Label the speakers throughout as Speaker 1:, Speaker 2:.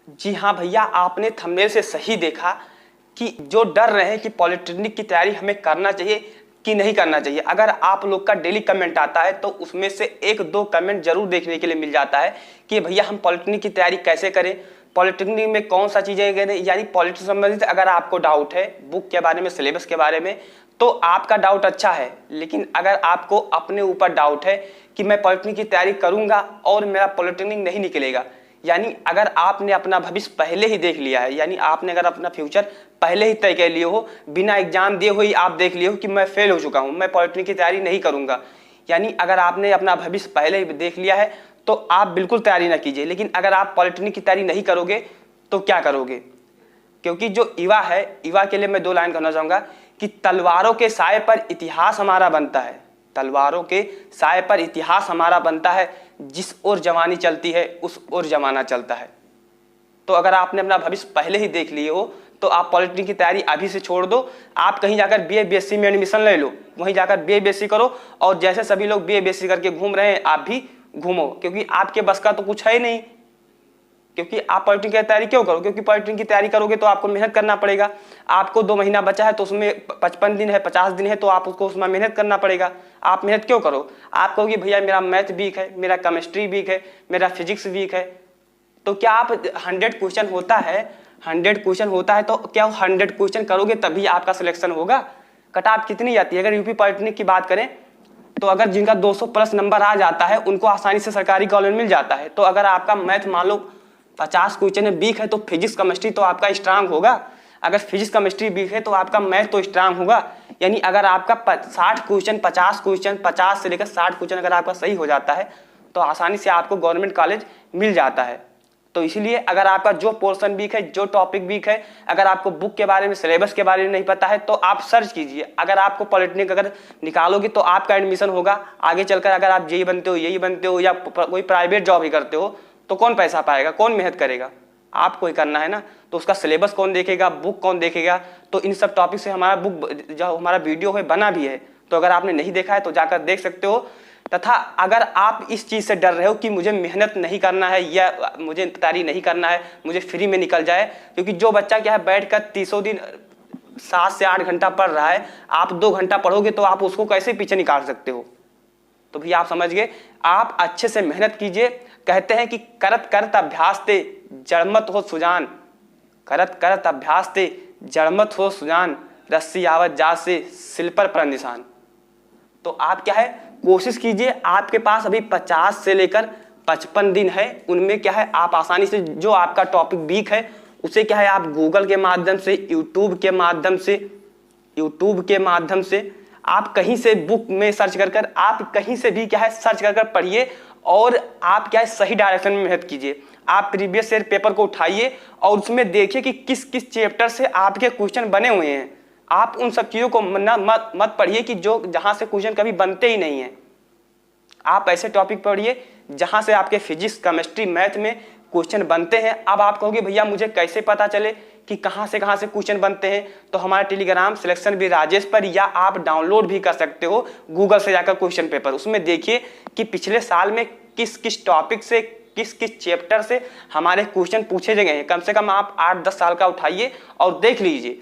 Speaker 1: जी हाँ भैया, आपने थंबनेल से सही देखा कि जो डर रहे हैं कि पॉलिटेक्निक की तैयारी हमें करना चाहिए कि नहीं करना चाहिए। अगर आप लोग का डेली कमेंट आता है तो उसमें से एक दो कमेंट जरूर देखने के लिए मिल जाता है कि भैया हम पॉलिटेक्निक की तैयारी कैसे करें, पॉलिटेक्निक में कौन सा चीज़ें करें। यानी पॉलिटिक्स संबंधित अगर आपको डाउट है बुक के बारे में, सिलेबस के बारे में, तो आपका डाउट अच्छा है। लेकिन अगर आपको अपने ऊपर डाउट है कि मैं पॉलिटेक्निक की तैयारी करूंगा और मेरा पॉलिटेक्निक नहीं निकलेगा, यानी अगर आपने अपना भविष्य पहले ही देख लिया है, यानी आपने अगर अपना फ्यूचर पहले ही तय कर लिए हो, बिना एग्जाम दिए हुए आप देख लिए हो कि मैं फेल हो चुका हूं, मैं पॉलिटेक्निक की तैयारी नहीं करूंगा, यानी अगर आपने अपना भविष्य पहले ही देख लिया है तो आप बिल्कुल तैयारी ना कीजिए। लेकिन अगर आप पॉलिटेक्निक की तैयारी नहीं करोगे तो क्या करोगे? क्योंकि जो युवा है, युवा के लिए मैं दो लाइन कहना चाहूंगा कि तलवारों के साए पर इतिहास हमारा बनता है, तलवारों के साए पर इतिहास हमारा बनता है, जिस ओर जवानी चलती है उस ओर जमाना चलता है। तो अगर आपने अपना भविष्य पहले ही देख लिए हो तो आप पॉलिटेक्निक की तैयारी अभी से छोड़ दो। आप कहीं जाकर बीए बीएससी में एडमिशन ले लो, वहीं जाकर बीए बीएससी करो, और जैसे सभी लोग बीए बीएससी करके घूम रहे हैं आप भी घूमो, क्योंकि आपके बस का तो कुछ है ही नहीं। क्योंकि आप पॉलिटेक्निक की तैयारी क्यों करो? क्योंकि पॉलिटेक्निक की तैयारी करोगे तो आपको मेहनत करना पड़ेगा। आपको 2 महीना बचा है तो उसमें 55 दिन है, 50 दिन है, तो आप उसको उसमें मेहनत करना पड़ेगा। आप मेहनत क्यों करो? आप कहोगे भैया मेरा मैथ वीक है, मेरा केमिस्ट्री वीक है, मेरा फिजिक्स वीक है, तो क्या आप 100 क्वेश्चन होता है, 100 क्वेश्चन होता है तो क्या 100 क्वेश्चन करोगे तभी आपका सिलेक्शन होगा? कट ऑफ कितनी जाती है? अगर यूपी पॉलिटेक्निक की बात करें तो अगर जिनका 200 प्लस नंबर आ जाता है उनको आसानी से सरकारी कॉलेज मिल जाता है। तो अगर आपका मैथ मान लो 50 क्वेश्चन है वीक है तो फिजिक्स केमिस्ट्री तो आपका स्ट्रांग होगा। अगर फिजिक्स केमिस्ट्री वीक है तो आपका मैथ तो स्ट्रांग होगा। यानी अगर आपका 60 क्वेश्चन, 50 क्वेश्चन, 50 से लेकर 60 क्वेश्चन अगर आपका सही हो जाता है तो आसानी से आपको गवर्नमेंट कॉलेज मिल जाता है। तो इसलिए अगर आपका जो पोर्शन वीक है, जो टॉपिक वीक है, अगर आपको बुक के बारे में, सिलेबस के बारे में नहीं पता है तो आप सर्च कीजिए। अगर आपको पॉलिटेक्निक अगर निकालोगे तो आपका एडमिशन होगा आगे चलकर। अगर आप जेई बनते हो, यही बनते हो, या कोई प्राइवेट जॉब ही करते हो तो कौन पैसा पाएगा, कौन मेहनत करेगा? आपको ही करना है ना। तो उसका सिलेबस कौन देखेगा, बुक कौन देखेगा? तो इन सब टॉपिक से हमारा बुक, जो हमारा वीडियो है, बना भी है। तो अगर आपने नहीं देखा है तो जाकर देख सकते हो। तथा अगर आप इस चीज से डर रहे हो कि मुझे मेहनत नहीं करना है या मुझे तैयारी नहीं करना है, मुझे फ्री में निकल जाए, क्योंकि जो बच्चा क्या है बैठकर 30 दिन 7 से 8 घंटा पढ़ रहा है, आप 2 घंटा पढ़ोगे तो आप उसको कैसे पीछे निकाल सकते हो? तो भैया आप समझ गए। आप अच्छे से मेहनत कीजिए। कहते हैं कि करत करत अभ्यास ते जड़मत हो सुजान, करत करत अभ्यास ते जड़मत हो सुजान, रस्सी आवत जा से सिल पर निशान। तो आप क्या है, कोशिश कीजिए। आपके पास अभी 50 से लेकर 55 दिन है, उनमें क्या है आप आसानी से जो आपका टॉपिक वीक है उसे क्या है आप गूगल के माध्यम से, यूट्यूब के माध्यम से आप कहीं से बुक में सर्च कर आप कहीं से भी क्या है सर्च कर पढ़िए, और आप क्या है सही डायरेक्शन में मेहनत कीजिए। आप प्रीवियस ईयर पेपर को उठाइए और उसमें देखिए कि किस किस चैप्टर से आपके क्वेश्चन बने हुए हैं। आप उन सब चीजों को मत पढ़िए कि जो जहां से क्वेश्चन कभी बनते ही नहीं है। आप ऐसे टॉपिक पढ़िए जहां से आपके फिजिक्स, केमिस्ट्री, मैथ में क्वेश्चन बनते हैं। अब आप कहोगे भैया मुझे कैसे पता चले कि कहां से क्वेश्चन बनते हैं? तो हमारा टेलीग्राम सिलेक्शन भी राजेश पर, या आप डाउनलोड भी कर सकते हो गूगल से जाकर क्वेश्चन पेपर। उसमें देखिए कि पिछले साल में किस किस टॉपिक से, किस किस चैप्टर से हमारे क्वेश्चन पूछे गए हैं। कम से कम आप 8-10 साल का उठाइए और देख लीजिए,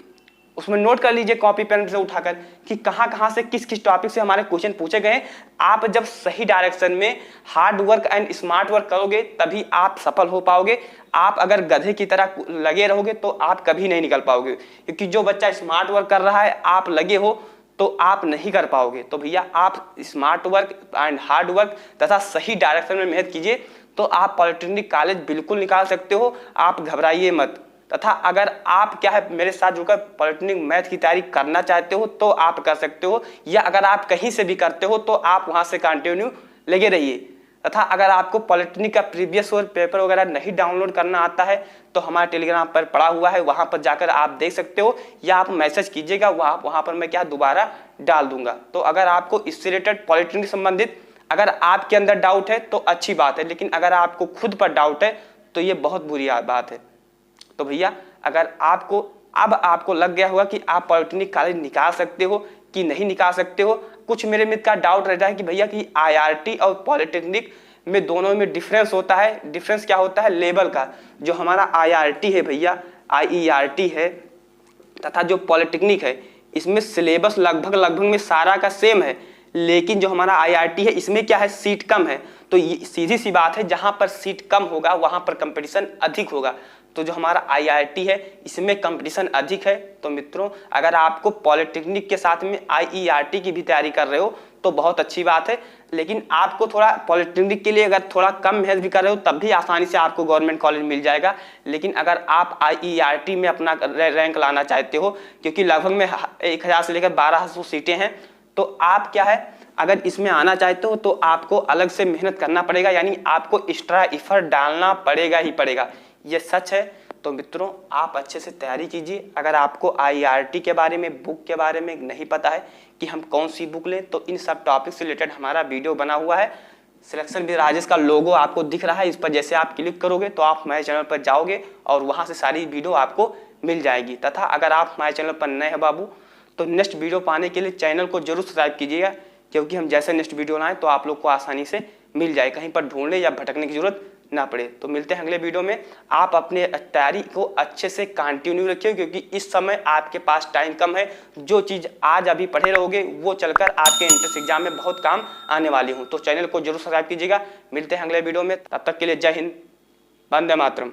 Speaker 1: उसमें नोट कर लीजिए कॉपी पेन से उठाकर कि कहां से किस किस टॉपिक से हमारे क्वेश्चन पूछे गए। आप जब सही डायरेक्शन में hard work and smart work करोगे तभी आप सफल हो पाओगे। आप अगर गधे की तरह लगे रहोगे तो आप कभी नहीं निकल पाओगे, क्योंकि जो बच्चा स्मार्ट वर्क कर रहा है आप लगे हो तो आप नहीं कर पाओगे। तो भैया आप smart work and hard work तथा सही डायरेक्शन में मेहनत कीजिए तो आप पॉलिटेक्निक कॉलेज बिल्कुल निकाल सकते हो। आप घबराइए मत। तथा अगर आप क्या है मेरे साथ जुड़कर पॉलिटेक्निक मैथ की तैयारी करना चाहते हो तो आप कर सकते हो, या अगर आप कहीं से भी करते हो तो आप वहां से कंटिन्यू लगे रहिए। तथा अगर आपको पॉलिटेक्निक का प्रीवियस ईयर पेपर वगैरह नहीं डाउनलोड करना आता है तो हमारे टेलीग्राम पर पड़ा हुआ है, वहां पर जाकर आप देख सकते हो, या आप मैसेज कीजिएगा, वहां पर मैं क्या दोबारा डाल दूंगा। तो अगर आपको इससे रिलेटेड पॉलिटेक्निक संबंधित अगर आपके अंदर डाउट है तो अच्छी बात है, लेकिन अगर आपको खुद पर डाउट है तो ये बहुत बुरी बात है। तो भैया अगर आपको लग गया होगा कि आप पॉलिटेक्निक कॉलेज निकाल सकते हो कि नहीं निकाल सकते हो। कुछ मेरे मित्र का डाउट रहता है कि भैया कि आईआरटी और पॉलिटेक्निक में दोनों में डिफरेंस होता है। डिफरेंस क्या होता है? लेवल का। जो हमारा IRT है भैया, IERT है, तथा जो पॉलिटेक्निक है, इसमें सिलेबस लगभग में सारा का सेम है, लेकिन जो हमारा IRT है इसमें क्या है? सीट कम है। तो ये सीधी सी बात है, जहां पर सीट कम होगा वहां पर कंपटीशन अधिक होगा। तो जो हमारा IRT है इसमें कंपटीशन अधिक है। तो मित्रों, अगर आपको पॉलिटेक्निक के साथ में IERT की भी तैयारी कर रहे हो तो बहुत अच्छी बात है, लेकिन आपको थोड़ा पॉलिटेक्निक के लिए अगर थोड़ा कम मेहनत भी कर रहे हो तब भी आसानी से आपको गवर्नमेंट कॉलेज मिल जाएगा। लेकिन अगर आप IERT में अपना रैंक लाना चाहते हो, क्योंकि लगभग में 1000 से लेकर 1200 सीटें हैं, तो आप क्या है, अगर इसमें आना चाहते हो तो आपको अलग से मेहनत करना पड़ेगा, यानी आपको एक्स्ट्रा एफर्ट डालना पड़ेगा ही पड़ेगा। ये सच है। तो मित्रों, आप अच्छे से तैयारी कीजिए। अगर आपको IRT के बारे में, बुक के बारे में नहीं पता है कि हम कौन सी बुक लें, तो इन सब टॉपिक से रिलेटेड हमारा वीडियो बना हुआ है। सिलेक्शन विद राजेश का लोगो आपको दिख रहा है, इस पर जैसे आप क्लिक करोगे तो आप हमारे चैनल पर जाओगे और वहां से सारी वीडियो आपको मिल जाएगी। तथा अगर आप हमारे चैनल पर नए हैं बाबू, तो नेक्स्ट वीडियो पाने के लिए चैनल को जरूर सब्सक्राइब कीजिएगा, क्योंकि हम जैसे नेक्स्ट वीडियो लाएं तो आप लोग को आसानी से मिल जाए, कहीं पर ढूंढने या भटकने की जरूरत ना पड़े। तो मिलते हैं अगले वीडियो में। आप अपने तैयारी को अच्छे से कंटिन्यू रखिए, क्योंकि इस समय आपके पास टाइम कम है। जो चीज़ आज अभी पढ़े रहोगे वो चलकर आपके एंट्रेंस एग्जाम में बहुत काम आने वाली हूँ। तो चैनल को जरूर सब्सक्राइब कीजिएगा। मिलते हैं अगले वीडियो में, तब तक के लिए जय हिंद, वंदे मातरम।